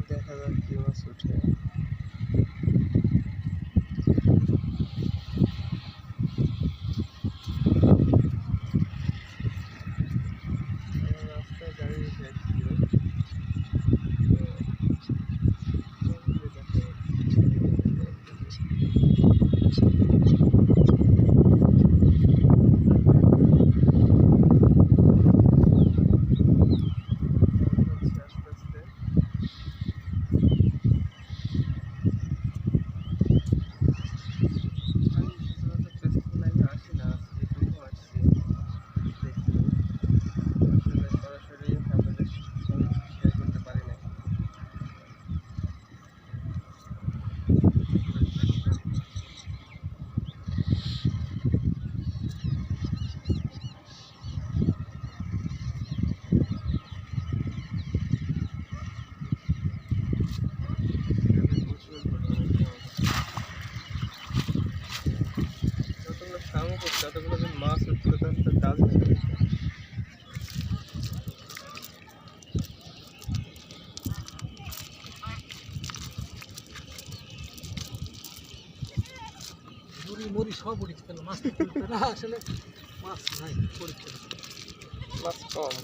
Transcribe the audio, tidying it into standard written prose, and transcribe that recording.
দেখা যাক কি মাছ উঠে। রাস্তায় গাড়ি যাচ্ছিল যতগুলো দিন মাছ উঠছিল তখন তো কাজ হয়ে গেছে। মরি সব উঠেছে মাছ আসলে মাছ নাই পরীক্ষা মাছ কম।